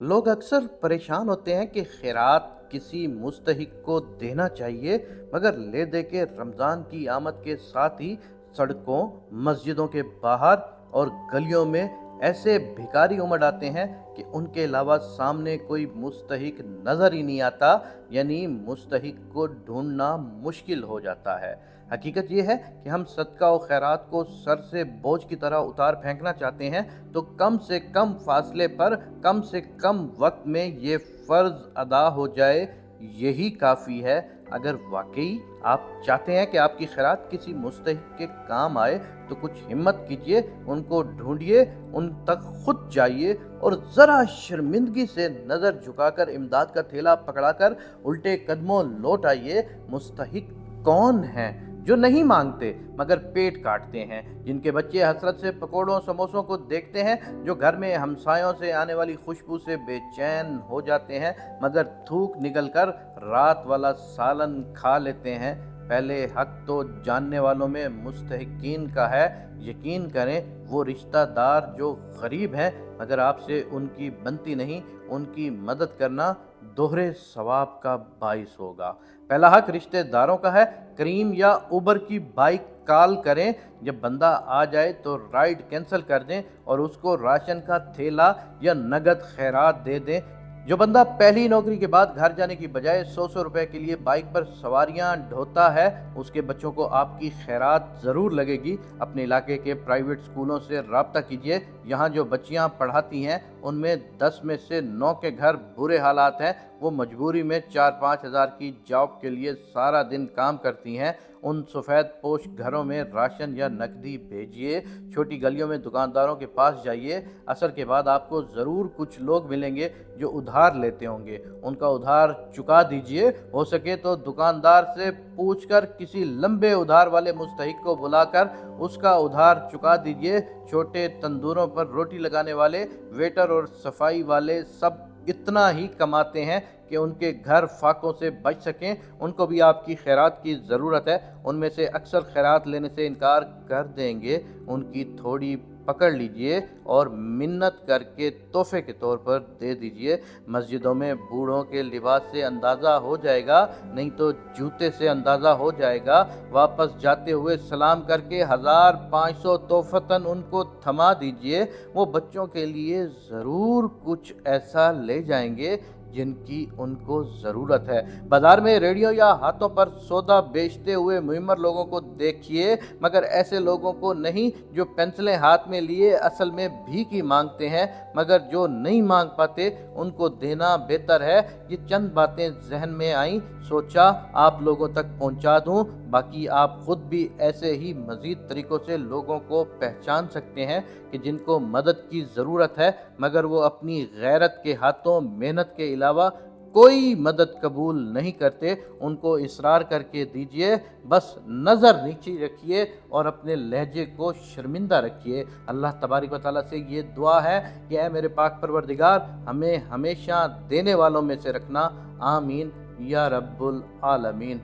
लोग अक्सर परेशान होते हैं कि खैरात किसी मुस्तहिक को देना चाहिए, मगर ले दे के रमज़ान की आमद के साथ ही सड़कों, मस्जिदों के बाहर और गलियों में ऐसे भिखारी उमड़ आते हैं कि उनके अलावा सामने कोई मुस्तहिक नज़र ही नहीं आता। यानी मुस्तहिक को ढूंढना मुश्किल हो जाता है। हकीकत ये है कि हम सदका और खैरात को सर से बोझ की तरह उतार फेंकना चाहते हैं, तो कम से कम फासले पर कम से कम वक्त में ये फ़र्ज़ अदा हो जाए, यही काफ़ी है। अगर वाकई आप चाहते हैं कि आपकी खैरात किसी मुस्तहिक के काम आए, तो कुछ हिम्मत कीजिए, उनको ढूंढिए, उन तक खुद जाइए और ज़रा शर्मिंदगी से नज़र झुकाकर इमदाद का थैला पकड़ाकर उल्टे कदमों लौट आइए। मुस्तहिक कौन हैं? जो नहीं मांगते मगर पेट काटते हैं, जिनके बच्चे हसरत से पकौड़ों समोसों को देखते हैं, जो घर में हमसायों से आने वाली खुशबू से बेचैन हो जाते हैं मगर थूक निकल कर रात वाला सालन खा लेते हैं। पहले हक तो जानने वालों में मुस्तहिकीन का है। यकीन करें, वो रिश्तेदार जो गरीब हैं मगर आपसे उनकी बनती नहीं, उनकी मदद करना दोहरे सवाब का बाइस होगा। पहला हक रिश्तेदारों का है। करीम या उबर की बाइक कॉल करें, जब बंदा आ जाए तो राइड कैंसिल कर दें और उसको राशन का थैला या नगद खैरात दे दें। जो बंदा पहली नौकरी के बाद घर जाने की बजाय 100 रुपए के लिए बाइक पर सवारियां ढोता है, उसके बच्चों को आपकी खैरात ज़रूर लगेगी। अपने इलाके के प्राइवेट स्कूलों से रब्ता कीजिए। यहाँ जो बच्चियाँ पढ़ाती हैं उनमें 10 में से 9 के घर बुरे हालात हैं। वो मजबूरी में 4-5 हज़ार की जॉब के लिए सारा दिन काम करती हैं। उन सफ़ेद पोश घरों में राशन या नकदी भेजिए। छोटी गलियों में दुकानदारों के पास जाइए। असर के बाद आपको ज़रूर कुछ लोग मिलेंगे जो उधार लेते होंगे, उनका उधार चुका दीजिए। हो सके तो दुकानदार से पूछकर किसी लंबे उधार वाले मुस्तहिक को बुलाकर उसका उधार चुका दीजिए। छोटे तंदूरों पर रोटी लगाने वाले, वेटर और सफाई वाले सब इतना ही कमाते हैं कि उनके घर फाकों से बच सकें। उनको भी आपकी खैरात की ज़रूरत है। उनमें से अक्सर खैरात लेने से इनकार कर देंगे। उनकी थोड़ी पकड़ लीजिए और मिन्नत करके तोहफे के तौर पर दे दीजिए। मस्जिदों में बूढ़ों के लिबास से अंदाज़ा हो जाएगा, नहीं तो जूते से अंदाज़ा हो जाएगा। वापस जाते हुए सलाम करके 1500 तोहफतन उनको थमा दीजिए। वो बच्चों के लिए ज़रूर कुछ ऐसा ले जाएंगे जिनकी उनको ज़रूरत है। बाज़ार में रेडियो या हाथों पर सौदा बेचते हुए मुइम्मर लोगों को देखिए, मगर ऐसे लोगों को नहीं जो पेंसिलें हाथ में लिए असल में भीख ही मांगते हैं। मगर जो नहीं मांग पाते उनको देना बेहतर है। ये चंद बातें जहन में आईं, सोचा आप लोगों तक पहुंचा दूं। बाकी आप खुद भी ऐसे ही मज़ीद तरीक़ों से लोगों को पहचान सकते हैं कि जिनको मदद की ज़रूरत है मगर वो अपनी गैरत के हाथों मेहनत के अलावा कोई मदद कबूल नहीं करते। उनको इसरार करके दीजिए। बस नज़र नीचे रखिए और अपने लहजे को शर्मिंदा रखिए। अल्लाह तबारक व तआला से ये दुआ है कि ऐ मेरे पाक परवरदिगार, हमें हमेशा देने वालों में से रखना। आमीन या रब्बुल आलमीन।